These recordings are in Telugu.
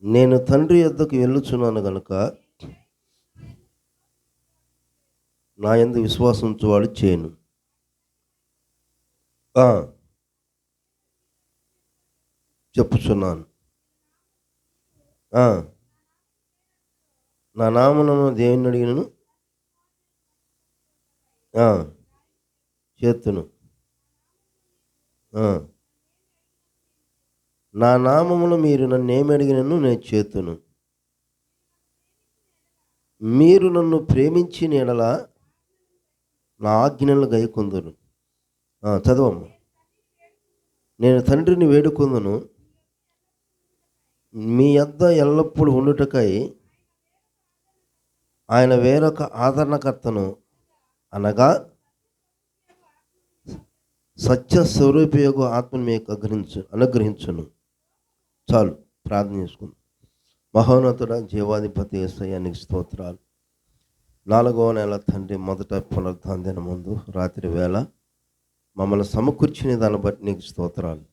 నేను తండ్రి యొద్దకు వెళ్ళుచున్నాను గనుక నా యందు విశ్వాసం ఉంచువాడు చేయను. ఆ, చెప్పుచున్నాను. ఆ, నా నామమున దేవుని అడిగినను చేతును. నా నామమున మీరు నన్ను ఏమి అడిగినను నేను చేతును. మీరు నన్ను ప్రేమించిన ఎడల నా ఆజ్ఞలను గైకొందురు. చదవమ్మా. నేను తండ్రిని వేడుకొందును, మీ యొద్ద ఎల్లప్పుడూ ఉండుటకై ఆయన వేరొక ఆదరణకర్తను అనగా సత్య స్వరూపయోగ ఆత్మను మీకు అనుగ్రహించును. చాలు, ప్రార్థన చేసుకుందాం. మహోన్నతుడ జీవాధిపతి యేసయ్య నీకు స్తోత్రాలు. 4వ నెల తండ్రి, మొదట పునరుద్ధాన ముందు రాత్రి వేళ మమ్మల్ని సమకూర్చిన దాన్ని బట్టి నీకు స్తోత్రాలు.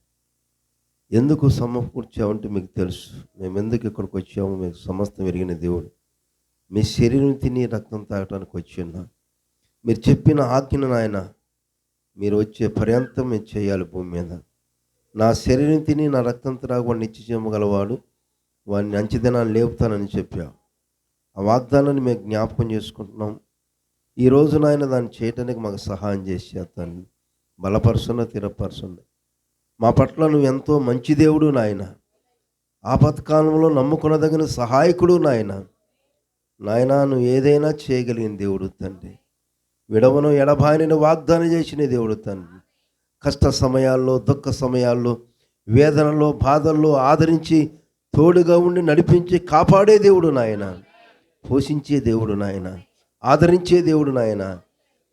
ఎందుకు సమకూర్చామంటే మీకు తెలుసు. మేము ఎందుకు ఇక్కడికి వచ్చాము మీకు సమస్తం ఎరిగిన దేవుడు. మీ శరీరం తిని రక్తం తాగటానికి వచ్చిన్నా. మీరు చెప్పిన ఆజ్ఞను నాయన మీరు వచ్చే పర్యంతం మేము చేయాలి భూమి మీద. నా శరీరం తిని నా రక్తం త్రాగు నిత్య జీవము గలవాడు, వాడిని అంచెదినాన్ని లేపుతానని చెప్పావు. ఆ వాగ్దానాన్ని మేము జ్ఞాపకం చేసుకుంటున్నాం. ఈరోజు నాయన దాన్ని చేయటానికి మాకు సహాయం చేసేస్తాను. బలపరచున్న తీరపరచుంది. మా పట్ల నువ్వు ఎంతో మంచి దేవుడు నాయన. ఆపత్కాలంలో నమ్ముకునదగిన సహాయకుడు నాయన. నాయన నువ్వు ఏదైనా చేయగలిగిన దేవుడు తండ్రి. విడవను ఎడబాయని వాగ్దానం చేసిన దేవుడు తండ్రి. కష్ట సమయాల్లో, దుఃఖ సమయాల్లో, వేదనలో, బాధల్లో ఆదరించి తోడుగా ఉండి నడిపించి కాపాడే దేవుడు నాయన. పోషించే దేవుడు నాయన. ఆదరించే దేవుడు నాయన.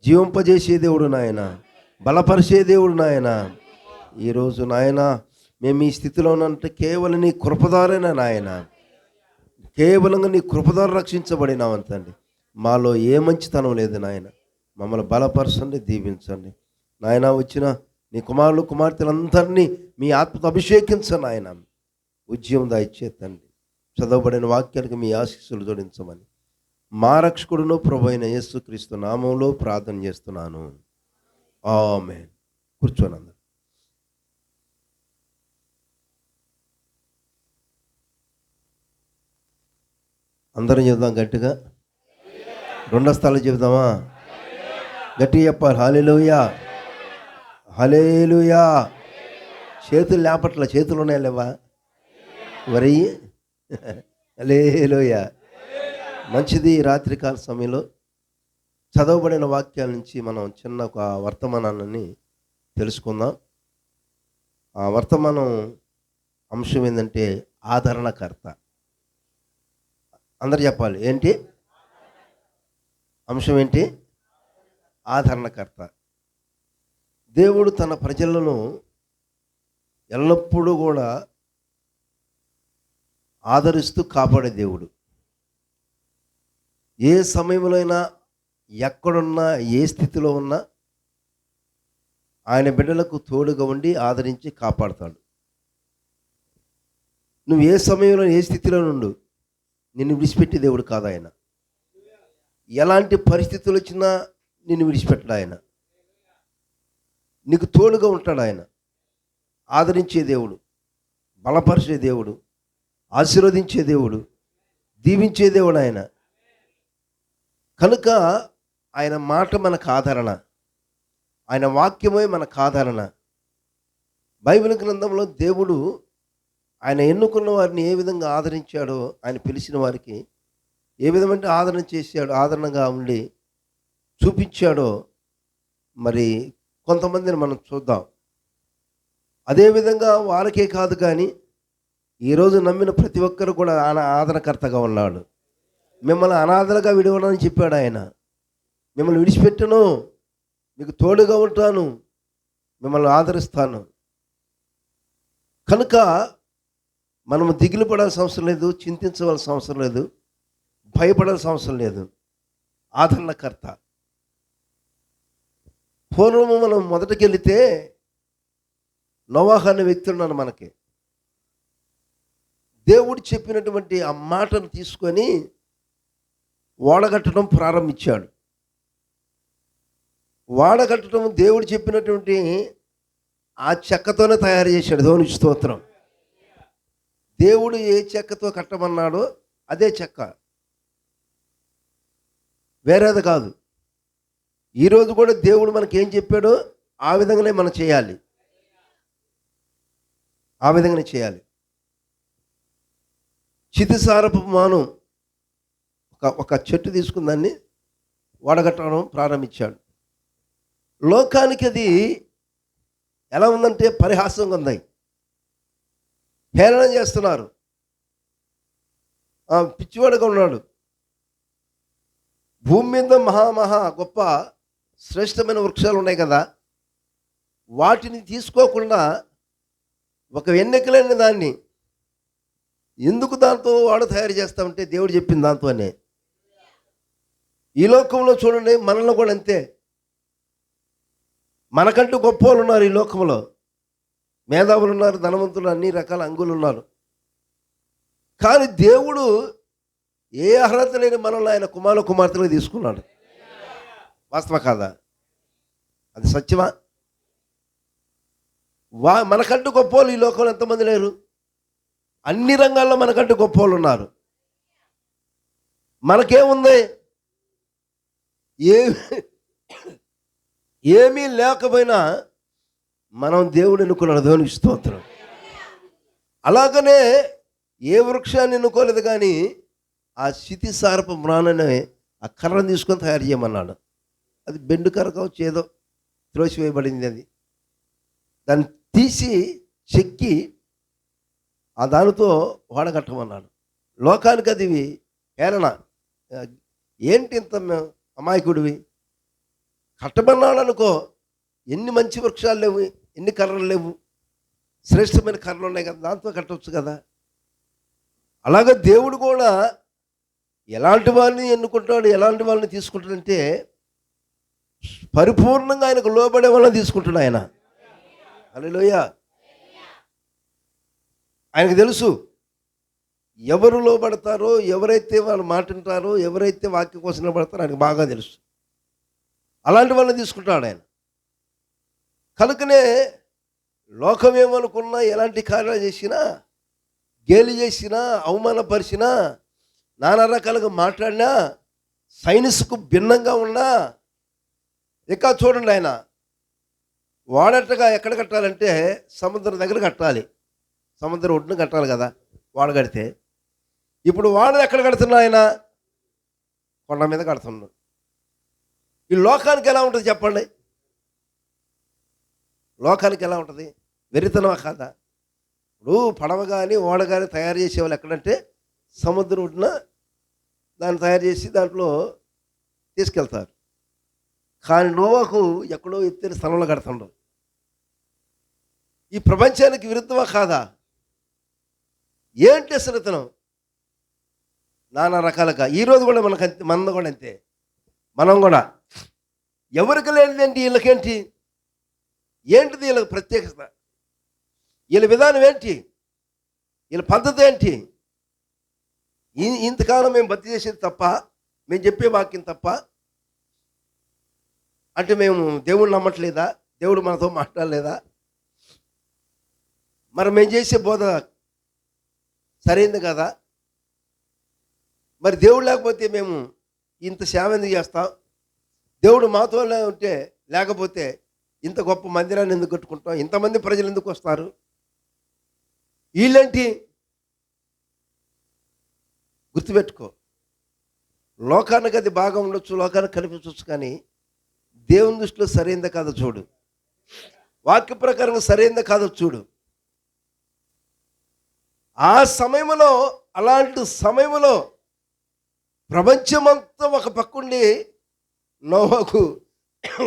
జీవింపజేసే దేవుడు నాయన. బలపరిచే దేవుడు నాయన. ఈరోజు నాయన మేము ఈ స్థితిలో ఉన్నంటే కేవలం నీ కృపదారైన నాయన. కేవలంగా నీ కృపదారు రక్షించబడినామంతండి. మాలో ఏ మంచితనం లేదు నాయన. మమ్మల్ని బలపరచండి, దీవించండి నాయన. వచ్చిన నీ కుమారులు కుమార్తెలందరినీ మీ ఆత్మతో అభిషేకించండి నాయన. ఉద్యమం దాయిచ్చేతండి. చదవబడిన వాక్యానికి మీ ఆశీస్సులు జోడించమని మా రక్షకుడును ప్రభువైన యేసుక్రీస్తు నామంలో ప్రార్థన చేస్తున్నాను. ఆమేన్. కూర్చోండి అందరూ. అందరం చెబుదాం గట్టిగా. రెండో స్థలం చెబుదామా? గట్టిగా చెప్పాలి. హల్లెలూయా, హల్లెలూయా. చేతులు లేపట్ల, చేతులు ఉన్నాయి లేవా మరి? హల్లెలూయా. మంచిది. రాత్రికాల సమయంలో చదవబడిన వాక్యాల నుంచి మనం చిన్న ఒక వర్తమానాన్ని తెలుసుకుందాం. ఆ వర్తమానం అంశం ఏంటంటే ఆదరణకర్త. అందరు చెప్పాలి. ఏంటి అంశం? ఏంటి? ఆదరణకర్త. దేవుడు తన ప్రజలను ఎల్లప్పుడూ కూడా ఆదరిస్తూ కాపాడే దేవుడు. ఏ సమయంలో అయినా, ఎక్కడున్నా, ఏ స్థితిలో ఉన్నా ఆయన బిడ్డలకు తోడుగా ఉండి ఆదరించి కాపాడుతాడు. నువ్వు ఏ సమయంలో, ఏ స్థితిలో నుండు నిన్ను విడిచిపెట్టే దేవుడు కాదు ఆయన. ఎలాంటి పరిస్థితులు వచ్చినా నిన్ను విడిచిపెట్టడు ఆయన. నీకు తోడుగా ఉంటాడు ఆయన. ఆదరించే దేవుడు, బలపరిచే దేవుడు, ఆశీర్వదించే దేవుడు, దీవించే దేవుడు ఆయన. కనుక ఆయన మాట మనకు ఆదరణ, ఆయన వాక్యమే మనకు ఆదరణ. బైబిల్ గ్రంథంలో దేవుడు ఆయన ఎన్నుకున్న వారిని ఏ విధంగా ఆదరించాడో, ఆయన పిలిచిన వారికి ఏ విధమైన ఆదరణ చేశాడో, ఆదరణగా ఉండి చూపించాడో మరి కొంతమందిని మనం చూద్దాం. అదేవిధంగా వాళ్ళకే కాదు కానీ ఈరోజు నమ్మిన ప్రతి ఒక్కరు కూడా ఆయన ఆదరణకర్తగా ఉన్నాడు. మిమ్మల్ని అనాథలుగా విడవనని చెప్పాడు ఆయన. మిమ్మల్ని విడిచిపెట్టను, మీకు తోడుగా ఉంటాను, మిమ్మల్ని ఆదరిస్తాను. కనుక మనము దిగులు పడాల్సిన అవసరం లేదు, చింతించవలసిన అవసరం లేదు, భయపడాల్సిన అవసరం లేదు. ఆదరణకర్త. పూర్వము మనం మొదటికెళితే నోవాహు అనే వ్యక్తి ఉన్నాడు మనకి. దేవుడు చెప్పినటువంటి ఆ మాటను తీసుకొని ఓడగట్టడం ప్రారంభించాడు. ఓడగట్టడం దేవుడు చెప్పినటువంటి ఆ చెక్కతోనే తయారు చేశాడు. దేవునికి స్తోత్రం. దేవుడు ఏ చెక్కతో కట్టమన్నాడో అదే చెక్క, వేరేది కాదు. ఈరోజు కూడా దేవుడు మనకి ఏం చెప్పాడో ఆ విధంగానే మనం చేయాలి, ఆ విధంగానే చేయాలి. చితిసారపు మాను ఒక చెట్టు తీసుకుని దాన్ని వడగట్టడం ప్రారంభించాడు. లోకానికి అది ఎలా ఉందంటే పరిహాసంగా ఉంది, హేళన చేస్తున్నారు. పిచ్చివాడుగా ఉన్నాడు. భూమి మీద మహా గొప్ప శ్రేష్టమైన వృక్షాలు ఉన్నాయి కదా, వాటిని తీసుకోకుండా ఒక ఎన్నికలేని దాన్ని ఎందుకు దాంతో వాడు తయారు చేస్తామంటే దేవుడు చెప్పింది దాంతోనే. ఈ లోకంలో చూడండి, మనలో కూడా అంతే. మనకంటూ గొప్ప వాళ్ళు ఉన్నారు ఈ లోకంలో, మేధావులు ఉన్నారు, ధనవంతులు, అన్ని రకాల అంగులు ఉన్నారు. కానీ దేవుడు ఏ అర్హత లేని మనల్ని ఆయన కుమార్తెలుగా తీసుకున్నాడు. వాస్తవ కాదా? అది సత్యమా? మనకంటూ గొప్ప వాళ్ళు ఈ లోకంలో ఎంతమంది లేరు? అన్ని రంగాల్లో మనకంటూ గొప్ప వాళ్ళు ఉన్నారు. మనకేముంది? ఏమీ లేకపోయినా మనం దేవుడు ఎన్నుకున్నాడు. దేవునికి స్తోత్రం. అలాగనే ఏ వృక్షాన్ని ఎన్నుకోలేదు, కానీ ఆ చితిసారపు మ్రాణనే ఆ కర్రను తీసుకొని తయారు చేయమన్నాడు. అది బెండు కర్ర కావచ్చు, ఏదో త్రోసివేయబడింది. అది దాన్ని తీసి చెక్కి ఆ దానితో వాడగట్టమన్నాడు. లోకానికి అది హేళన. ఏంటి ఇంత అమాయకుడివి, కట్టమన్నాడు అనుకో, ఎన్ని మంచి వృక్షాలు లేవు, ఎన్ని కర్రలు లేవు, శ్రేష్టమైన కర్రలు ఉన్నాయి కదా, దాంతో కట్టవచ్చు కదా. అలాగే దేవుడు కూడా ఎలాంటి వాళ్ళని ఎన్నుకుంటాడు, ఎలాంటి వాళ్ళని తీసుకుంటాడంటే పరిపూర్ణంగా ఆయనకు లోబడే వాళ్ళని తీసుకుంటాడు ఆయన. హల్లెలూయా. ఆయనకు తెలుసు ఎవరు లోబడతారో, ఎవరైతే వాళ్ళు మాట వింటారో, ఎవరైతే వాక్యం కోసం నిలబడతారో ఆయనకు బాగా తెలుసు. అలాంటి వాళ్ళని తీసుకుంటాడు ఆయన. కనుకనే లోకం ఏమనుకున్నా, ఎలాంటి కార్యాలు చేసినా, గేలి చేసినా, అవమానపరిచినా, నానా రకాలుగా మాట్లాడినా, సైన్స్కు భిన్నంగా ఉన్నా, ఇంకా చూడండి, ఆయన వాడటగా ఎక్కడ కట్టాలంటే సముద్రం దగ్గర కట్టాలి, సముద్రం ఒడ్డున కట్టాలి కదా వాడ కడితే. ఇప్పుడు వాడ ఎక్కడ కడుతున్నా ఆయన? కొండ మీద కడుతున్నాడు. ఈ లోకానికి ఎలా ఉంటుంది చెప్పండి? లోకానికి ఎలా ఉంటుంది? వెరితనమా కాదా? ఇప్పుడు పడవ కానీ ఓడ కానీ తయారు చేసేవాళ్ళు ఎక్కడంటే సముద్రం ఒడ్డున దాన్ని తయారు చేసి దాంట్లో తీసుకెళ్తారు. కానీ నోవాహు ఎక్కడో ఎత్తైన స్థలంలో కడుతుండవు. ఈ ప్రపంచానికి విరుద్ధమా కాదా? ఏంటి అసలు ఇతను? నానా రకాలుగా ఈరోజు కూడా మనకు అంతే, మన కూడా అంతే. మనం కూడా ఎవరికి లేనిదేంటి, వీళ్ళకేంటి? ఏంటిది వీళ్ళకి ప్రత్యేకత? వీళ్ళ విధానం ఏంటి? వీళ్ళ పద్ధతి ఏంటి? ఇంతకాలం మేము భక్తి చేసేది తప్ప, మేము చెప్పే వాక్యం తప్ప అంటే మేము దేవుడు నమ్మట్లేదా? దేవుడు మనతో మాట్లాడలేదా? మరి మేము చేసే బోధ సరైంది కదా? మరి దేవుడు లేకపోతే మేము ఇంత సేవ ఎందుకు చేస్తాం? దేవుడు మాతో ఉంటే, లేకపోతే ఇంత గొప్ప మందిరాన్ని ఎందుకు కట్టుకుంటాం? ఇంతమంది ప్రజలు ఎందుకు వస్తారు? వీళ్ళేంటి? గుర్తుపెట్టుకో, లోకానికి అది బాగా ఉండొచ్చు, లోకానికి కనిపించవచ్చు, కానీ దేవుని దృష్టిలో సరైందా కాదో చూడు. వాక్య ప్రకారంగా సరైందా కాదో చూడు. ఆ సమయంలో, అలాంటి సమయంలో ప్రపంచమంతా ఒక పక్కుండి నోవాహు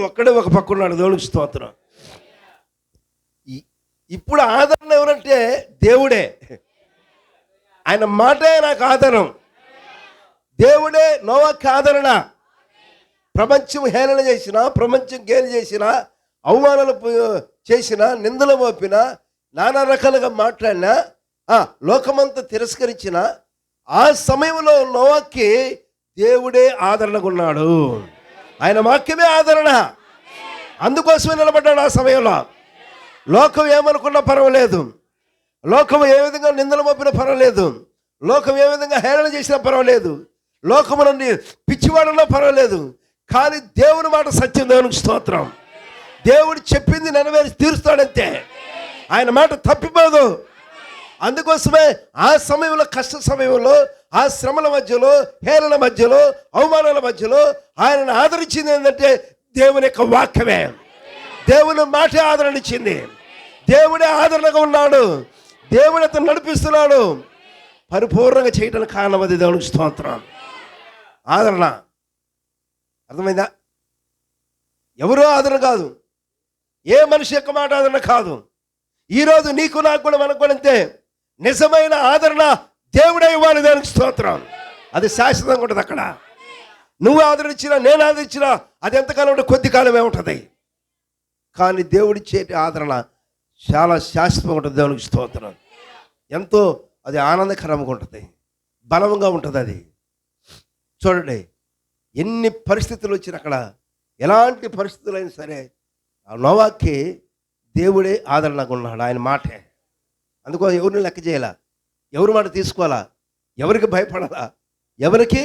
ఒక్కడే ఒక పక్కున్నాడు. దేవునికి స్తోత్రం. ఇప్పుడు ఆదరణ ఎవరంటే దేవుడే. ఆయన మాటే నాకు ఆదరణం. దేవుడే నోవాహుకి ఆదరణ. ప్రపంచం హేళన చేసినా, ప్రపంచం గేలి చేసినా, అవమానాలు చేసినా, నిందలు మోపినా, నానా రకాలుగా మాట్లాడినా, లోకమంతా తిరస్కరించిన ఆ సమయంలో నోవాకి దేవుడే ఆదరణగా ఉన్నాడు. ఆయన వాక్యమే ఆదరణ. అందుకోసమే నిలబడ్డాడు ఆ సమయంలో. లోకం ఏమనుకున్నా పర్వాలేదు, లోకం ఏ విధంగా నిందలు మోపినా పర్వాలేదు, లోకం ఏ విధంగా హేళన చేసినా పర్వాలేదు, లోకము నుండి పిచ్చివాడన్నా పర్వాలేదు, కానీ దేవుని మాట సత్యం. దేవునికి స్తోత్రం. దేవుడు చెప్పింది నెరవేర్చి తీరుస్తాడంతే. ఆయన మాట తప్పిపోదు. అందుకోసమే ఆ సమయంలో, కష్ట సమయంలో, ఆ శ్రమల మధ్యలో, హేళన మధ్యలో, అవమానాల మధ్యలో ఆయనను ఆదరించింది ఏంటంటే దేవుని యొక్క వాక్యమే. దేవుని మాటే ఆదరణ ఇచ్చింది. దేవుడే ఆదరణగా ఉన్నాడు. దేవుడు అతను నడిపిస్తున్నాడు. పరిపూర్ణంగా చేయడానికి కారణం అది. దేవునికి స్తోత్రం. ఆదరణ అర్థమైందా? ఎవరో ఆదరణ కాదు, ఏ మనిషి యొక్క మాట ఆదరణ కాదు. ఈరోజు నీకు నాకు కూడా మనకు కూడా అంతే. నిజమైన ఆదరణ దేవుడే ఇవ్వాలి. దేవునికి స్తోత్రం. అది శాశ్వతంగా ఉంటుంది. అక్కడ నువ్వు ఆదరించినా నేను ఆదరించినా అది ఎంతకాలం ఉంటే కొద్ది కాలమే ఉంటుంది. కానీ దేవుడిచ్చేటి ఆదరణ చాలా శాశ్వతంగా ఉంటుంది. దేవునికి స్తోత్రం. ఎంతో అది ఆనందకరంగా ఉంటుంది, బలంగా ఉంటుంది. అది చూడండి, ఎన్ని పరిస్థితులు వచ్చినా అక్కడ, ఎలాంటి పరిస్థితులు అయినా సరే ఆ నోవాకి దేవుడే ఆదరణగా ఉన్నాడు. ఆయన మాటే. అందుకోసం ఎవరిని లెక్క చేయాలా, ఎవరి మాట తీసుకోవాలా, ఎవరికి భయపడాలా, ఎవరికి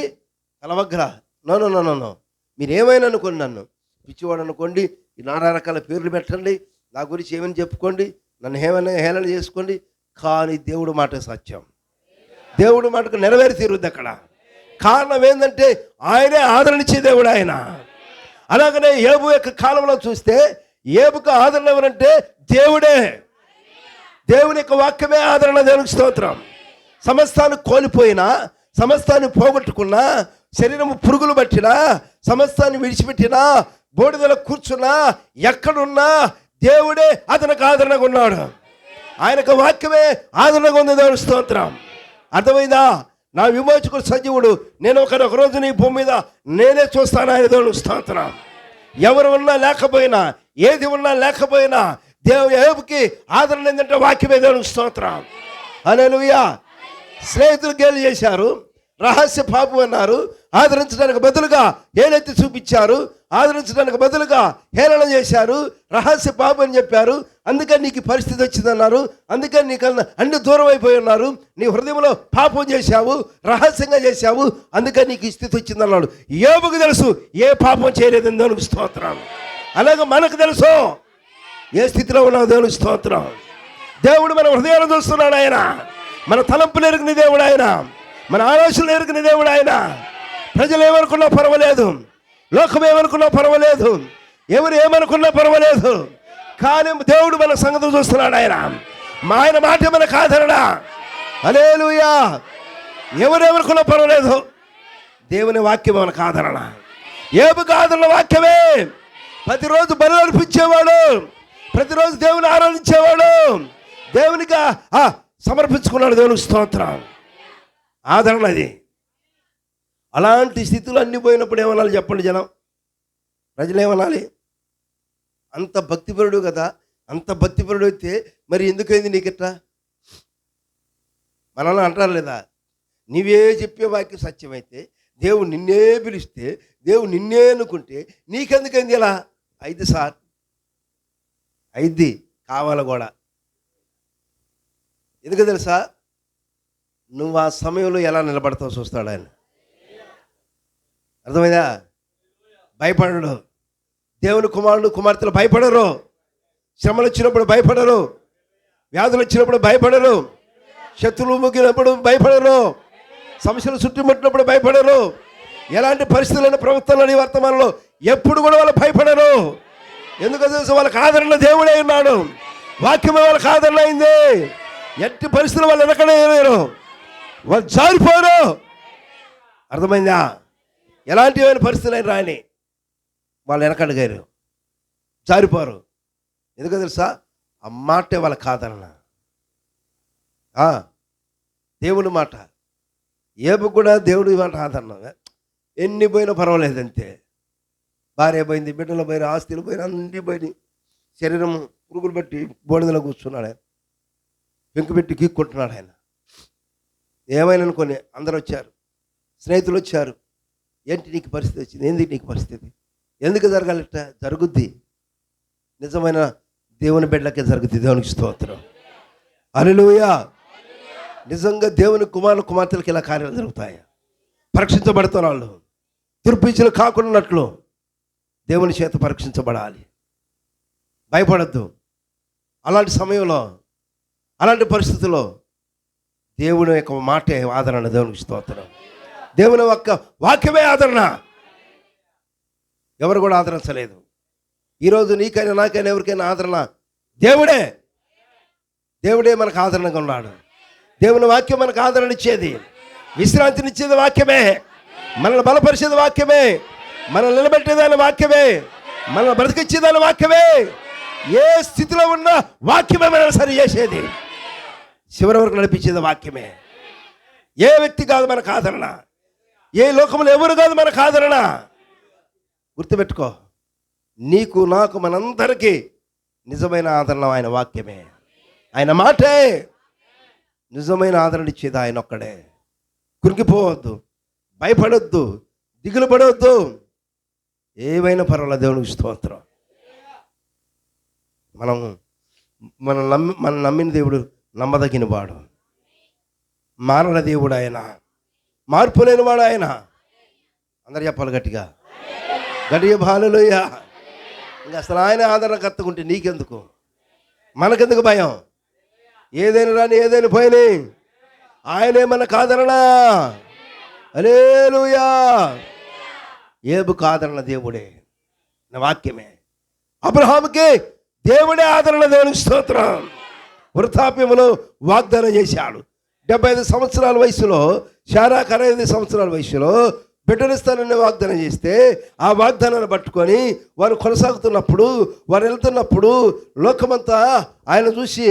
కలవగ్గరా. నో నో నో నో మీరు ఏమైనా అనుకోండి, నన్ను పిచ్చివాడు అనుకోండి, నానా రకాల పేర్లు పెట్టండి, నా గురించి ఏమైనా చెప్పుకోండి, నన్ను ఏమైనా హేళన చేసుకోండి, కానీ దేవుడు మాట సత్యం. దేవుడు మాటకు నెరవేరి తీరుద్ది అక్కడ. కారణం ఏంటంటే ఆయనే ఆదరణ ఇచ్చే దేవుడు ఆయన. అలాగనే ఏబు యొక్క కాలంలో చూస్తే ఏబుకు ఆదరణ ఎవరంటే దేవుడే. దేవుని యొక్క వాక్యమే ఆదరణ. దేవునికి స్తోత్రం. సమస్తాన్ని కోల్పోయినా, సమస్తాన్ని పోగొట్టుకున్నా, శరీరము పురుగులు పట్టినా, సమస్తాన్ని విడిచిపెట్టినా, బోడిదలో కూర్చున్నా, ఎక్కడున్నా దేవుడే అతనికి ఆదరణగా ఉన్నాడు. ఆయనకు వాక్యమే ఆదరణగా ఉంది. దేవునికి స్తోత్రం. అర్థమైందా? నా విమోచకుడు సజీవుడు, నేను ఒక రోజు నీ భూమి మీద నేనే చూస్తాను. ఆయన దేవునికి స్తోత్రం. ఎవరు ఉన్నా లేకపోయినా, ఏది ఉన్నా లేకపోయినా ఏబుకి ఆదరణ ఏంటంటే వాక్యమే. దేవునికి స్తోత్రం. హల్లెలూయా. స్నేహితులు గేలి చేశారు, రహస్య పాపం అన్నారు, ఆదరించడానికి బదులుగా ఏలెత్తి చూపించారు, ఆదరించడానికి బదులుగా హేళన చేశారు, రహస్య పాపం అని చెప్పారు. అందుకని నీకు పరిస్థితి వచ్చిందన్నారు, అందుకని నీకన్నా అన్ని దూరం అయిపోయి ఉన్నారు, నీ హృదయంలో పాపం చేశావు, రహస్యంగా చేశావు, అందుకని నీకు ఈ స్థితి వచ్చిందన్నాడు. యోబుకు తెలుసు ఏ పాపం చేయలేదని. దేవునికి స్తోత్రం. అలాగే మనకు తెలుసు ఏ స్థితిలో ఉన్నావు. దేవునికి స్తోత్రం. దేవుడు మన హృదయాలను చూస్తున్నాడు. ఆయన మన తలంపులు ఎరిగిన దేవుడు. ఆయన మన ఆలోచనలు ఎరిగిన దేవుడు. ఆయన ప్రజలు ఏమనుకున్నా పర్వాలేదు, లోకం ఏమనుకున్నా పర్వాలేదు, ఎవరు ఏమనుకున్నా పర్వాలేదు, కానీ దేవుడు మన సంగతి చూస్తున్నాడు. ఆయన మాట మనకు ఆదరణ. హల్లెలూయా. ఎవరెవరుకున్నా పర్వాలేదు, దేవుని వాక్యం మనకు ఆదరణ. ఏబుకు ఆదరణ వాక్యమే. ప్రతిరోజు బలి అర్పించేవాడు, ప్రతిరోజు దేవుని ఆరాధించేవాడు, దేవునికి సమర్పించుకున్నాడు. దేవునికి స్తోత్రం. ఆదరణ అది. అలాంటి స్థితులు అన్నీ పోయినప్పుడు ఏమనాలి చెప్పండి జనం? ప్రజలు ఏమనాలి? అంత భక్తిపరుడు కదా, అంత భక్తిపరుడు అయితే మరి ఎందుకైంది నీకిట్లా? మనల్ని అంటారు లేదా? నీవే చెప్పే వాక్యం సత్యమైతే, దేవుడు నిన్నే పిలిస్తే, దేవుడు నిన్నే అనుకుంటే నీకెందుకైంది ఇలా? అయితే సార్ అయిద్ది, కావాలి కూడా. ఎందుకు తెలుసా? నువ్వు ఆ సమయంలో ఎలా నిలబడతావు చూస్తాడు ఆయన. అర్థమైందా? భయపడడు. దేవుని కుమారుడు కుమార్తెలు భయపడరు. శ్రమలు వచ్చినప్పుడు భయపడరు, వ్యాధులు వచ్చినప్పుడు భయపడరు, శత్రువులు ముగినప్పుడు భయపడరు, సమస్యలు చుట్టుముట్టినప్పుడు భయపడరు, ఎలాంటి పరిస్థితులైన ప్రవర్తనలోని వర్తమానంలో ఎప్పుడు కూడా వాళ్ళు భయపడరు. ఎందుకు తెలుసు? వాళ్ళకి ఆదరణ దేవుడే ఉన్నాడు. వాక్యమే వాళ్ళకి ఆదరణ అయింది. ఎట్టి పరిస్థితులు వాళ్ళు వెనకనే లేరు, వాళ్ళు జారిపోరు. అర్థమైందా? ఎలాంటి పరిస్థితులు అయినా రాని వాళ్ళు వెనకడిగారు, జారిపోరు. ఎందుకు తెలుసా? ఆ మాటే వాళ్ళకి ఆదరణ. దేవుని మాట. ఏబు కూడా దేవుడి మాట ఆదరణ. ఎన్ని పోయినా పర్వాలేదు అంతే. భార్య పోయింది, బిడ్డలు పోయిన, ఆస్తులు పోయిన, అన్ని పోయి శరీరం పురుగులు బట్టి బోడిదలో కూర్చున్నాడు ఆయన, పెంకు పెట్టి గీక్కుంటున్నాడు ఆయన. ఏమైనా అనుకోని అందరూ వచ్చారు, స్నేహితులు వచ్చారు. ఏంటి నీకు పరిస్థితి వచ్చింది, ఎందుకు నీకు పరిస్థితి, ఎందుకు జరగాలట? జరుగుద్ది. నిజమైన దేవుని బిడ్డలకే జరుగుద్ది. దేవునికి స్తోత్రం. హల్లెలూయా. నిజంగా దేవుని కుమారులు కుమార్తెలకు ఇలా కార్యాలు జరుగుతాయి. పరీక్షించబడుతున్న వాళ్ళు దుర్బీజులు కాకున్నట్లు దేవుని చేత పరీక్షించబడాలి. భయపడద్దు. అలాంటి సమయంలో, అలాంటి పరిస్థితుల్లో దేవుని యొక్క మాటే ఆదరణ. దేవునికి స్తోత్రం. దేవుని యొక్క వాక్యమే ఆదరణ. ఎవరు కూడా ఆదరించలేదు. ఈరోజు నీకైనా నాకైనా ఎవరికైనా ఆదరణ దేవుడే. దేవుడే మనకు ఆదరణగా ఉన్నాడు. దేవుని వాక్యం మనకు ఆదరణ ఇచ్చేది, విశ్రాంతినిచ్చేది వాక్యమే, మనల్ని బలపరిచేది వాక్యమే, మనల్ని నిలబెట్టేదాని వాక్యమే, మనల్ని బ్రతికిచ్చేదాని వాక్యమే. ఏ స్థితిలో ఉన్న వాక్యమే మనల్ని సరి చేసేది, చివరి వరకు నడిపించేది వాక్యమే. ఏ వ్యక్తి కాదు మనకు ఆదరణ, ఏ లోకంలో ఎవరు కాదు మనకు ఆదరణ. గుర్తుపెట్టుకో, నీకు నాకు మనందరికీ నిజమైన ఆదరణ ఆయన వాక్యమే, ఆయన మాటే. నిజమైన ఆదరణ ఇచ్చేది ఆయన ఒక్కడే. కురికిపోవద్దు, భయపడొద్దు, దిగులు పడవద్దు. ఏవైనా పర్వాలేదు. దేవునికి స్తోత్రం. మనం నమ్మిన దేవుడు నమ్మదగిన వాడు, మారణ దేవుడు ఆయన, మార్పు లేని వాడు ఆయన. అందరు చెప్పాలి గట్టిగా, గట్టిగా హల్లెలూయా. ఇంకా అసలు ఆయన ఆదరణ కత్తుకుంటే నీకెందుకు, మనకెందుకు భయం? ఏదైనా రాని, ఏదైనా పోయినాయి, ఆయనే మనకు ఆదరణ. హల్లెలూయా. ఏబుకు ఆదరణ దేవుడే, నా వాక్యమే. అబ్రహాముకి దేవుడే ఆదరణ. దేవునికి స్తోత్రం. వృద్ధాప్యములో వాగ్దానం చేశాడు. 75 సంవత్సరాల వయసులో, శారాకు 65 సంవత్సరాల వయసులో బిడ్డనిస్తానని వాగ్దానం చేస్తే, ఆ వాగ్దానాన్ని పట్టుకొని వారు కొనసాగుతున్నప్పుడు, వారు వెళ్తున్నప్పుడు లోకమంతా ఆయన చూసి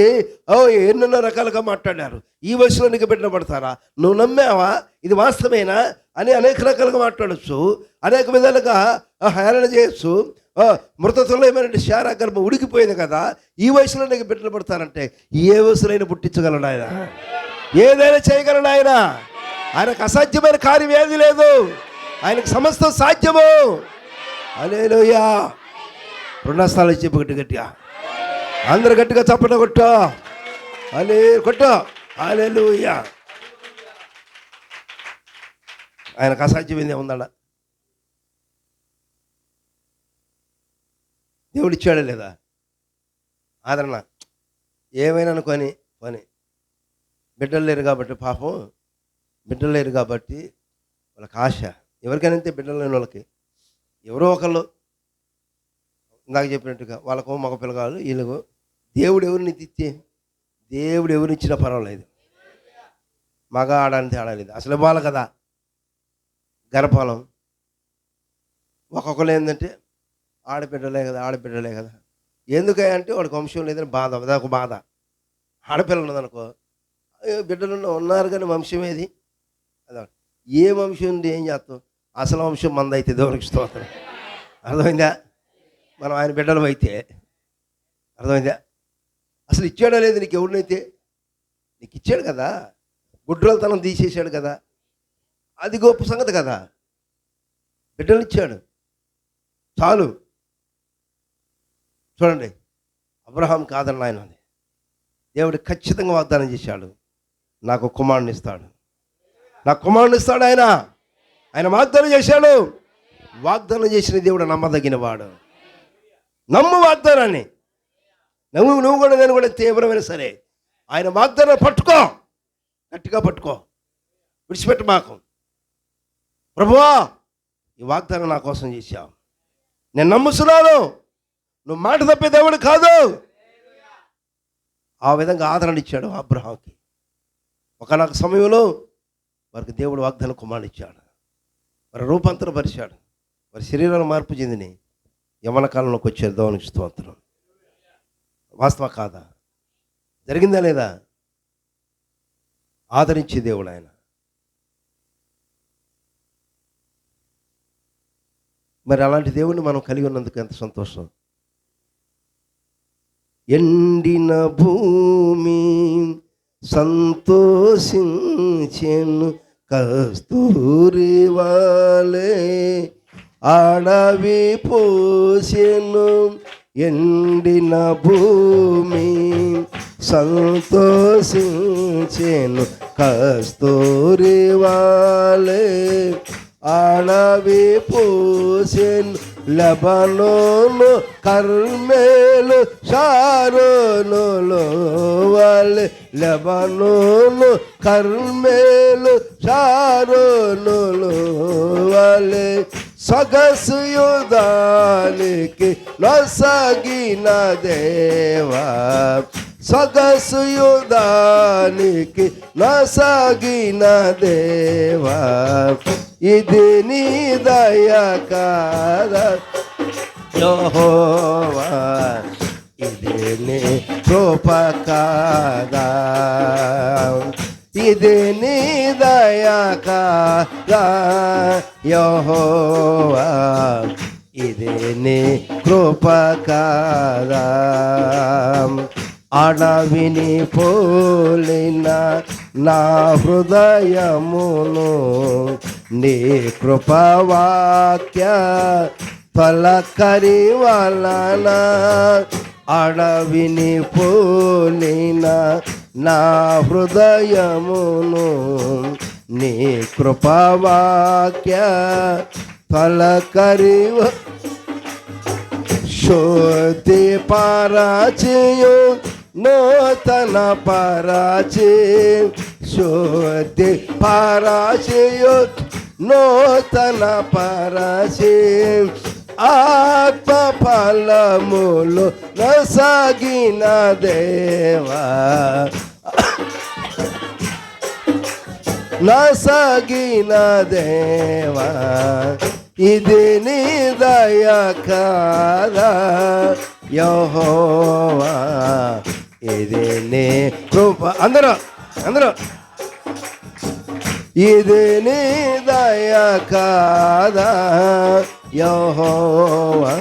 ఎన్నెన్నో రకాలుగా మాట్లాడారు. ఈ వయసులో నీకు బిడ్డ పడతారా, నువ్వు నమ్మావా, ఇది వాస్తవేనా అని అనేక రకాలుగా మాట్లాడచ్చు, అనేక విధాలుగా హేళన చేయొచ్చు. మృతత్వంలో ఏమైనా శారా గర్భం ఉడికిపోయింది కదా, ఈ వయసులో నీకు బిడ్డలు పడతారంటే ఏ వయసులైనా పుట్టించగలడు ఆయన, ఏదైనా చేయగలడు ఆయన. ఆయనకు అసాధ్యమైన కార్యం ఏది లేదు, ఆయనకు సమస్తం సాధ్యము. హల్లెలూయా. రుణస్థాలు చెప్పు గట్టిగా, అందరు గట్టిగా చప్పట కొట్టు. కొట్టు. హల్లెలూయా. ఆయనకు అసాధ్యమైంది ఉందా? దేవుడు ఇచ్చాడా లేదా ఆదరణ? ఏమైనా అనుకొని పని. బిడ్డలు లేరు కాబట్టి, పాపం బిడ్డలు లేరు కాబట్టి వాళ్ళకి ఆశ. ఎవరికైనా అంతే, బిడ్డలు లేని వాళ్ళకి ఎవరో ఒకళ్ళు ఇందాక చెప్పినట్టుగా వాళ్ళకు మగ పిల్లగాళ్ళు, వీళ్ళకు దేవుడు ఎవరిని ఇచ్చే, దేవుడు ఎవరినిచ్చినా పర్వాలేదు. మగ ఆడని ఆడలేదు, అసలు ఇవ్వాలి కదా గర్భఫలం. ఒక్కొక్కరు ఏంటంటే ఆడబిడ్డలే కదా. ఎందుకంటే వాడికి వంశం లేదని బాధ, అదొక బాధ. ఆడపిల్ల ఉన్నదనుకో, బిడ్డలు ఉన్నారు కానీ వంశం ఏది? అదే ఏ వంశం ఉంది, ఏం చేస్తాం? అసలు వంశం మందైతే దేవునికి స్తోత్రం. అర్థమైందా? మనం ఆయన బిడ్డలు అయితే. అర్థమైందా? అసలు ఇచ్చాడో లేదు నీకు, ఎవరినైతే నీకు ఇచ్చాడు కదా, గుడ్రలతనం తీసేశాడు కదా, అది గొప్ప సంగతి కదా. బిడ్డలు ఇచ్చాడు చాలు. చూడండి, అబ్రహాంకి ఆదరణ ఆయన ఉంది. దేవుడు ఖచ్చితంగా వాగ్దానం చేశాడు, నాకు కుమారుని ఇస్తాడు, నాకు కుమారుని ఇస్తాడు. ఆయన వాగ్దానం చేశాడు. వాగ్దానం చేసిన దేవుడు నమ్మదగిన వాడు. నమ్ము వాగ్దానాన్ని. నువ్వు కూడా, నేను కూడా తీవ్రమైన సరే ఆయన వాగ్దానం పట్టుకో, గట్టిగా పట్టుకో, విడిచిపెట్టు మాకు. ప్రభువా, ఈ వాగ్దానం నా కోసం చేశావు, నేను నమ్ముతున్నాను, నువ్వు మాట తప్పే దేవుడు కాదు. ఆ విధంగా ఆదరణ ఇచ్చాడు అబ్రహాంకి. ఒకనొక సమయంలో వారికి దేవుడు వాగ్దానం కుమారుని ఇచ్చాడు. వారి రూపాంతరపరిచాడు. వారి శరీరాలు మార్పు చెందిని యవ్వన కాలంలోకి వచ్చారు. దేవునికి స్తోత్రం. వాస్తవ కాదా? జరిగిందా లేదా? ఆదరించే దేవుడు ఆయన. మరి అలాంటి దేవుడిని మనం కలిగి ఉన్నందుకు ఎంత సంతోషం. ఎండిన భూమి సంతోషించెను కస్తూరి వాలే, అడవి పోసెను ఎండిన భూమి. సంతోషించెను కస్తూరి వాలే, అడవి పోసెను లెబనోను కర్మేలు షారోనులో వాలే, లెబనోను కర్మేలు షారోనులో వాలే. సొగసు యుధానికి నొసగిన దేవా, సొగసు యుధానికి నొసగిన దేవా, ఇది నీ దయ కాదా యెహోవా, ఇది నీ కృప కాదా, ఇది నీ దయ కాదా యెహోవా, ఇది నీ కృప కాదా. అడవిని పోలిన నా హృదయమును నీ కృపవాక్య పలకరి వలన, అడవిని పోలిన నా హృదయమును నీ కృపవాక్య పలకరి శోధి పరాచయు నూతన పరాచి, శోధి పరాచయు నూతన పరాచి, ఆత్మ ఫలములు నొసగిన దేవా, నొసగిన దేవా, ఇది నీ దయ కాదా యెహోవా, ఇది నీ కృప. అందరూ ఇది నీ దయ కాదా యెహోవా,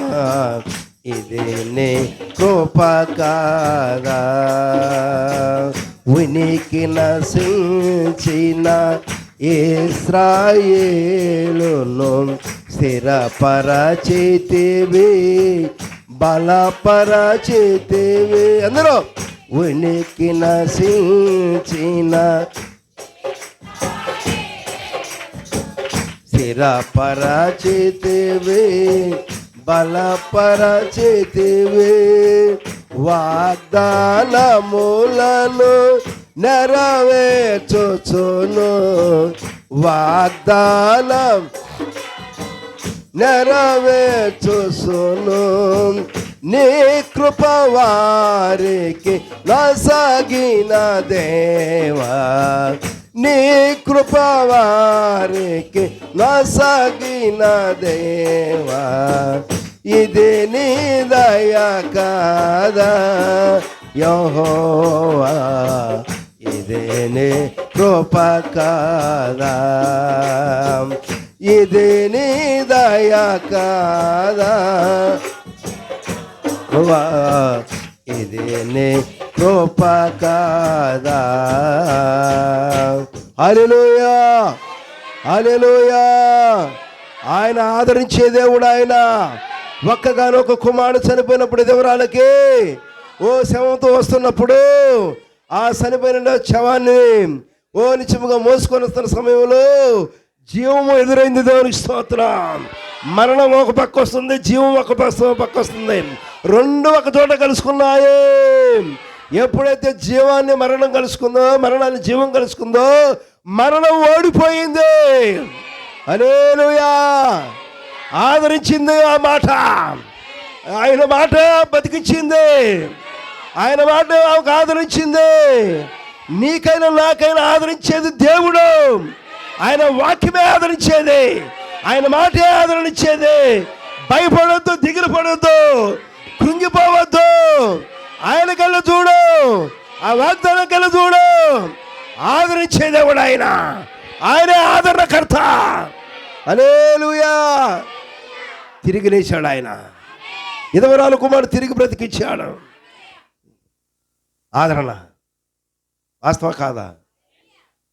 ఇది నీ కృప కాదా. ఉనికి నశించిన ఇశ్రాయేలును స్థిరపరచితివి, బలపరచితివి. అందరూ ఉనికి నశించిన స్థిరపరచితివి, బలపరచితివి. వాగ్దానములను నెరవేర్చుచును, వాగ్దానం నెరవేర్చుచును. నీ కృప వారికి నొసగిన దేవా, నీ కృప వారికి నొసగిన దేవా, ఇది నీ దయ కాదా యెహోవా, ఇది నీ కృప కాదా, ఇది నీ దయ కాదా, ఇది నీ కృప కాదా. హల్లెలూయా, హల్లెలూయా. ఆయన ఆదరించే దేవుడు. ఆయన ఒక్కగానొక కుమారుడు చనిపోయినప్పుడు దేవరాలకి ఓ శవంతో వస్తున్నప్పుడు ఆ చనిపోయిన శవాన్ని ఓ నిత్యముగా మోసుకొని వస్తున్న సమయంలో జీవము ఎదురైంది. దేవునికి స్తోత్రం. మరణం ఒక పక్క వస్తుంది, జీవం ఒక పక్క వస్తుంది, రెండు ఒక చోట కలుసుకున్నాయి. ఎప్పుడైతే జీవాన్ని మరణం కలుసుకుందో, మరణాన్ని జీవం కలుసుకుందో, మరణం ఓడిపోయింది. హల్లెలూయా. ఆదరించింది ఆ మాట, ఆయన మాట బతికించింది, ఆయన మాట ఆమెకు ఆదరించింది. నీకైనా నాకైనా ఆదరించేది దేవుడు. ఆయన వాక్యమే ఆదరించేది, ఆయన మాటే ఆదరించేది. భయపడొద్దు, దిగులు పడొద్దు, కృంగిపోవద్దు. ఆయన కళ్ళు చూడు, ఆ వాగ్దానం కళ్ళు చూడు. ఆదరించే దేవుడు ఆయన, ఆయనే ఆదరణకర్త. హల్లెలూయా. తిరిగి లేచాడు ఆయన. విధవరాలు కుమారుడు తిరిగి బ్రతికించాడు. ఆదరణ. వాస్తవా కాదా?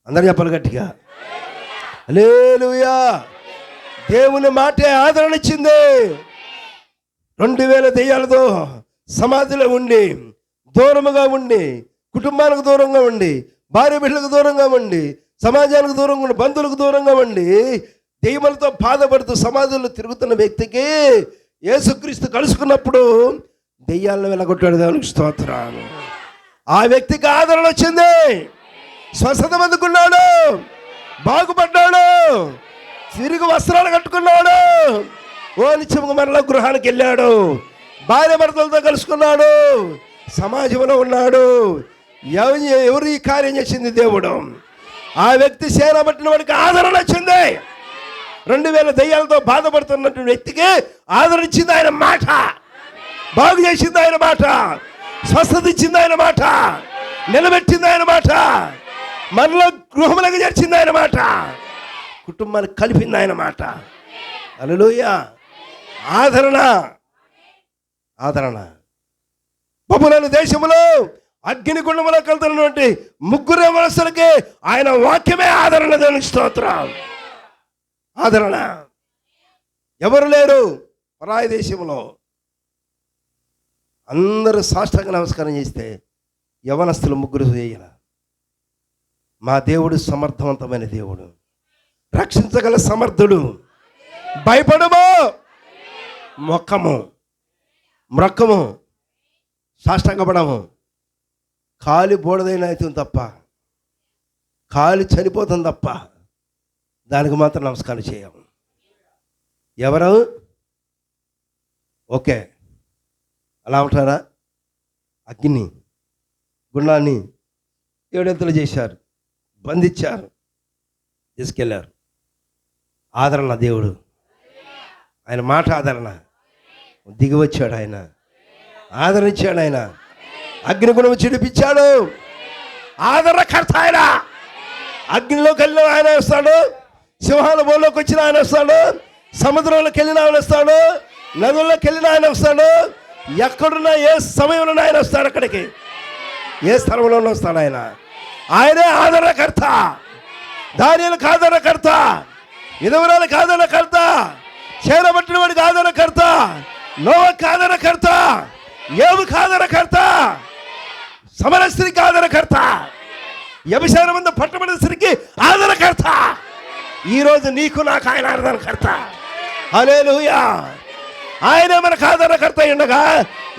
అందరు చెప్పాలి గట్టిగా. హల్లెలూయా. దేవుని మాటే ఆదరణ ఇచ్చింది. 2000 దెయ్యాలతో సమాధిలో ఉండి, దూరముగా ఉండి, కుటుంబానికి దూరంగా ఉండి, భార్య బిడ్డలకు దూరంగా ఉండి, సమాజానికి దూరంగా ఉండి, బంధువులకు దూరంగా ఉండి, దెయ్యములతో బాధపడుతూ సమాధుల్లో తిరుగుతున్న వ్యక్తికి యేసుక్రీస్తు కలుసుకున్నప్పుడు దెయ్యాలను వెళ్ళగొట్టాడు. దేవునికి స్తోత్రాలు. ఆ వ్యక్తికి ఆదరణ వచ్చింది, స్వస్థత పొందుకున్నాడు, బాగుపడ్డాడు, తిరిగి వస్త్రాలు కట్టుకున్నాడు, ఓ నిత్యముగా మరలా గృహానికి వెళ్ళాడు, భార్య భర్తలతో కలుసుకున్నాడు, సమాజంలో ఉన్నాడు. ఎవరు ఈ కార్యం చేసింది? దేవుడు. ఆ వ్యక్తి సేన పట్టిన వాడికి ఆదరణ వచ్చింది. 2000 దెయ్యాలతో బాధపడుతున్నటువంటి వ్యక్తికి ఆదరణ ఇచ్చింది ఆయన మాట, బాగు చేసింది ఆయన మాట, స్వస్థత ఇచ్చింది ఆయన మాట, నిలబెట్టింది ఆయన మాట, మనలో గృహములకు చేర్చింది ఆయన మాట, కుటుంబానికి కలిపింది ఆయన మాట. హల్లెలూయా. ఆదరణ. ఆదరణ. బబులోను దేశంలో అగ్నిగుండములో కలుతున్నటువంటి 3 యవనస్తులకి ఆయన వాక్యమే ఆదరణ. దేవునికి స్తోత్రం. ఆదరణ. ఎవరు లేరు పరాయి దేశంలో. అందరూ సాష్టాంగ నమస్కారం చేస్తే యవనస్తులు 3 చేయాల. మా దేవుడు సమర్థవంతమైన దేవుడు, రక్షించగల సమర్థుడు. భయపడము, మొక్కము, మ్రొక్కము, సాష్టాంగపడము. కాలి బోడదైన అవుతుంది తప్ప, కాలి చనిపోతుంది తప్ప దానికి మాత్రం నమస్కారం చేయము. ఎవరు? ఓకే, అలా ఉంటారా? అగ్ని గుండాన్ని 7 ఎత్తులు చేశారు, బంధించారు, తీసుకెళ్ళారు. ఆదరణ దేవుడు. ఆయన మాట ఆదరణ. దిగి వచ్చాడు ఆయన, ఆదరించాడు ఆయన, అగ్నిగుణము చిడిపించాడు. ఆదరణకర్త ఆయన. అగ్నిలోకి వెళ్ళిన ఆయన వస్తాడు, సింహాల బోల్లోకి వచ్చిన ఆయన వస్తాడు, సముద్రంలోకి వెళ్ళిన ఆయన వస్తాడు, నదుల్లోకి వెళ్ళిన ఆయన వస్తాడు, ఎక్కడున్నా ఏ సమయంలో ఆయన వస్తాడు, అక్కడికి ఏ స్థలంలోనూ వస్తాడు ఆయన. ఆయనే ఆదరణకర్త. దానియేలుకు ఆదరణకర్త, విధవరాలకు ఆదరణకర్త, చేరబట్టిన వాడికి ఆదరణకర్త, నోవాకు ఆదరణకర్త, యోబుకు ఆదరణకర్త, సమర స్త్రీకి ఆదరణకర్త, వ్యభిచారం మందు పట్టబడిన స్త్రీకి ఆదరణకర్త. ఈరోజు నీకు నాకు ఆయన ఆదరణకర్త. హల్లెలూయా. ఆయనే మనకు ఆదరణకర్త ఉండగా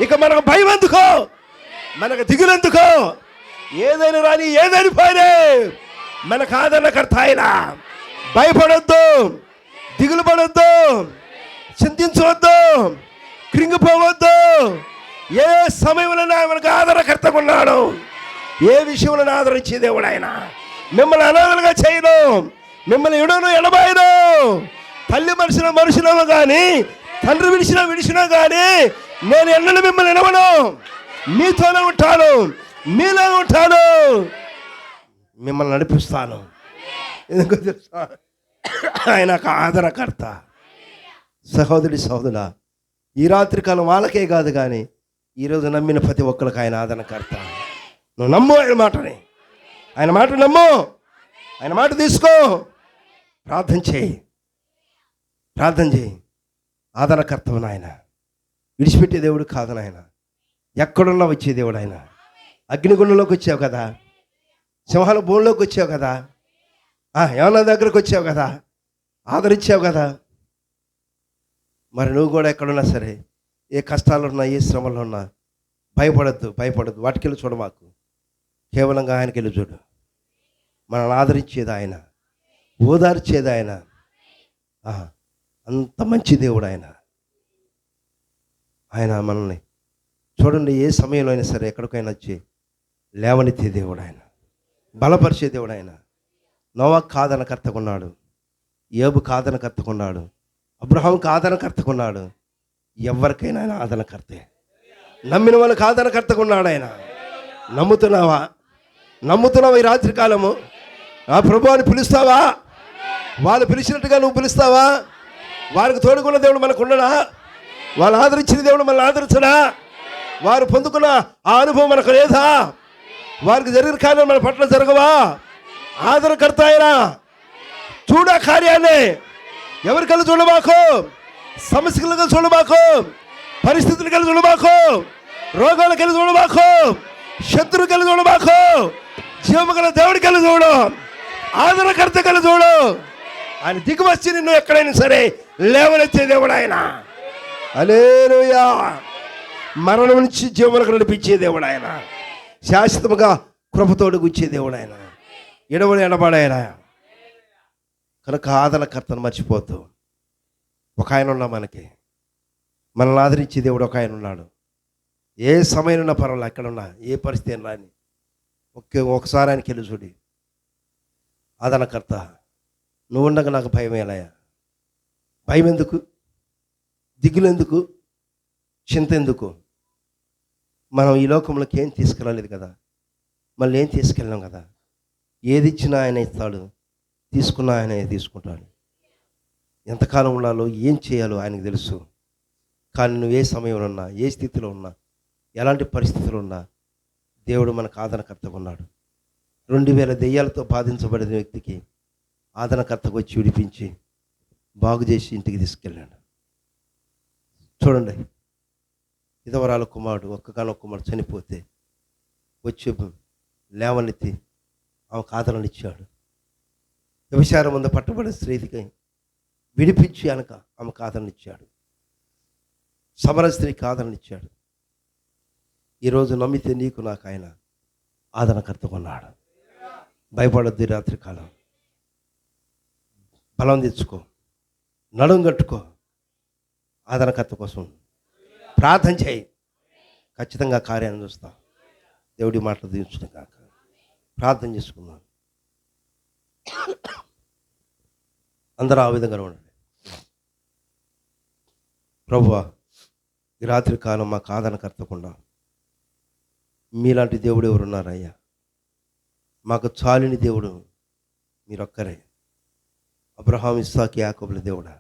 ఇక మనకు భయం ఎందుకో, మనకు దిగులెందుకో? ఏదైనా రాని ఏదైనా పోయినే మనకు ఆదరణకర్త ఆయన. భయపడొద్దు, దిగులు పడొద్దు, చింతించవద్దు, కృంగిపోవద్దు. ఏ సమయంలో మనకు ఆదరణకర్తగా ఉన్నాడు. ఏ విషయంలో ఆదరించే దేవుడు ఆయన. మిమ్మల్ని అనాథలుగా చేయను, మిమ్మల్ని ఎడను ఎడబాయను. తల్లి మనుషులేమో కానీ, తండ్రి విడిచినా కానీ నేను ఎన్నడూ మిమ్మల్ని ఎడవను. మీతోనే ఉంటాను, మీలో ఉంటాను, మిమ్మల్ని నడిపిస్తాను. ఎందుకో తెలుసా? ఆయన ఆదరణకర్త. సహోదరి సహోదరుడా, ఈ రాత్రికాలం వాళ్ళకే కాదు కానీ ఈరోజు నమ్మిన ప్రతి ఒక్కరికి ఆయన ఆదరణకర్త. నువ్వు నమ్ము ఆయన మాటని, ఆయన మాట నమ్ము, ఆయన మాట తీసుకో, ప్రార్థన చేయి, ప్రార్థన చేయి. ఆదరణకర్తవు నాయన. విడిచిపెట్టే దేవుడు కాదు నాయన. ఎక్కడున్నా వచ్చే దేవుడు ఆయన. అగ్నిగుండంలోకి వచ్చావు కదా, సింహాల బోన్లోకి వచ్చావు కదా, ఏమన్నా దగ్గరకు వచ్చావు కదా, ఆదరించావు కదా. మరి నువ్వు కూడా ఎక్కడున్నా సరే, ఏ కష్టాలు ఉన్నా, ఏ శ్రమలు ఉన్నా భయపడద్దు. వాటికెళ్ళి చూడ మాకు, కేవలంగా ఆయనకి వెళ్ళి చూడు. మనల్ని ఆదరించేది ఆయన, ఓదార్చేది ఆయన. అంత మంచి దేవుడు ఆయన. ఆయన మనల్ని చూడండి, ఏ సమయంలో అయినా సరే ఎక్కడికైనా వచ్చి లేవనెత్తే దేవుడు ఆయన, బలపరిచే దేవుడు ఆయన. నోవాకు ఆదరణకర్తగా ఉన్నాడు, యోబుకు ఆదరణకర్తగా ఉన్నాడు, అబ్రహాముకు ఆదరణకర్తగా ఉన్నాడు. ఎవరికైనా ఆయన ఆదరణకర్తే. నమ్మిన వాళ్ళకి ఆదరణకర్తగా ఉన్నాడు ఆయన. నమ్ముతున్నావా ఈ రాత్రి కాలము? ఆ ప్రభువుని పిలుస్తావా? వాళ్ళు పిలిచినట్టుగా నువ్వు పిలుస్తావా? వారికి తోడుకున్న దేవుడు మనకు ఉండడా? వాళ్ళు ఆదరించిన దేవుడు మనల్ని ఆదరించడా? వారు పొందుకున్న ఆ అనుభవం మనకు లేదా? వారికి జరిగిన కార్యాలు మన పట్ల జరగవా? ఆదరణకర్త ఆయన. చూడ కార్యాన్ని ఎవరి కళ్ళు చూడబాకు, సమస్యలు కలిసి చూడబాకు, పరిస్థితులు కలిసి చూడబాకు, రోగాలు కలిసి చూడబాకు, శత్రువు కలిసి చూడబాకు, జీవము గల దేవుడి కలిసి చూడు, ఆదరణకర్త కలిసి చూడు. ఆయన దిగువచ్చి నిన్ను ఎక్కడైనా సరే లేవనెత్తే దేవుడు ఆయన. హల్లెలూయా. మరణం నుంచి జీవములకు నడిపించే దేవుడు ఆయన. శాశ్వతముగా కృపతోడు గుచ్చే దేవుడు ఆయన. ఎడబడాయన. కనుక ఆదరణకర్తను మర్చిపోతూ ఒక ఆయన ఉన్నా, మనల్ని ఆదరించే దేవుడు ఒక ఆయన ఉన్నాడు. ఏ సమయంలో పర్వాలేదు, ఎక్కడున్నా ఏ పరిస్థితి అయినా రాని ఒకసారి ఆయనకి వెళ్ళి చూడి. ఆదరణకర్త, నువ్వు ఉండగా నాకు భయం ఏలాయా? భయం ఎందుకు? దిగులు ఎందుకు? చింత ఎందుకు? మనం ఈ లోకంలోకి ఏం తీసుకురాలేదు కదా, మళ్ళీ ఏం తీసుకెళ్ళాం కదా. ఏది ఇచ్చినా ఆయన ఇస్తాడు, తీసుకున్నా ఆయన తీసుకుంటాడు. ఎంతకాలం ఉండాలో, ఏం చేయాలో ఆయనకు తెలుసు. కానీ నువ్వు ఏ సమయంలో ఉన్నా, ఏ స్థితిలో ఉన్నా, ఎలాంటి పరిస్థితులు ఉన్నా దేవుడు మనకు ఆదరణకర్తగా ఉన్నాడు. 2000 దెయ్యాలతో బాధించబడిన వ్యక్తికి ఆదరణకర్తకు వచ్చి విడిపించి బాగు చేసి ఇంటికి తీసుకెళ్ళాడు. చూడండి, విధవరాల కుమారుడు, ఒక్కగానొక్క కుమారుడు చనిపోతే వచ్చి లేవనెత్తి ఆమెకు ఆదరణ ఇచ్చాడు. వ్యభిచారం ముందు పట్టబడిన స్త్రీకి విడిపించి ఆమెకు ఆదరణ ఇచ్చాడు. సమర స్త్రీకి ఆదరణ ఇచ్చాడు. ఈరోజు నమ్మితే నీకు నాకు ఆయన ఆదరణకర్తగా ఉన్నాడు. భయపడొద్దు. రాత్రి కాలం బలం తెచ్చుకో, నడుం కట్టుకో, ఆదరణకర్త కోసం ప్రార్థన చేయి. ఖచ్చితంగా కార్యాన్ని చూస్తాం. దేవుడి మాటలు దీవించును కాక. ప్రార్థన చేసుకుందాం. అందరూ ఆ విధంగా ఉండండి. ప్రభువా, ఈ రాత్రి కాలం మాకు ఆదరణకర్తకుండా మీలాంటి దేవుడు ఎవరు ఉన్నారయ్యా? మాకు చాలిని దేవుడు మీరొక్కరే. అబ్రహాం, ఇస్సాకు, యాకోబుల దేవుడా,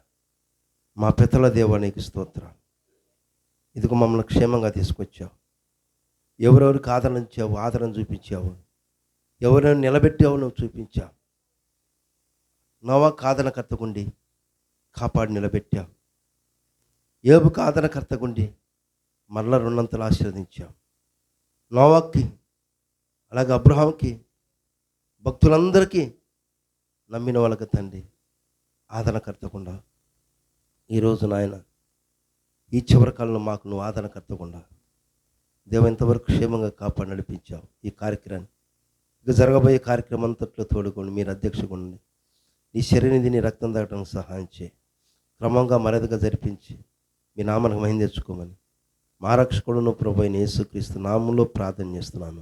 మా పితల దేవుడా, నీకు స్తోత్రం. ఇదిగో మమ్మల్ని క్షేమంగా తీసుకొచ్చావు. ఎవరెవరికి ఆదరణ ఇచ్చావు, ఆదరణ చూపించావు. ఎవరైనా నిలబెట్టావు, నువ్వు చూపించావు. నోవాకు ఆదరణకర్తగుండి కాపాడి నిలబెట్టావు. యోబుకు ఆదరణకర్తగుండి మరల 2 ఆశీర్వదించావు. నోవాకి అలాగే అబ్రహాంకి, భక్తులందరికీ, నమ్మిన వాళ్ళకి తండ్రి ఆదరణకర్తకుండా ఈరోజు నాయన ఈ చివరి కాలంలో మాకు నువ్వు ఆదరణకర్తకుండా దేవ ఇంతవరకు క్షేమంగా కాపాడి నడిపించావు. ఈ కార్యక్రమాన్ని ఇక జరగబోయే కార్యక్రమం అంతట్లో తోడుకోండి. మీరు అధ్యక్షుడు ఉండి నీ శరీరనిధి, నీ రక్తం తాగడానికి సహాయం చేయి. క్రమంగా మర్యాదగా జరిపించి మీ నామానికి మహిమ తెచ్చుకోమని మా రక్షకుడును ప్రభువైన యేసుక్రీస్తు నామములో ప్రార్థన చేస్తున్నాను.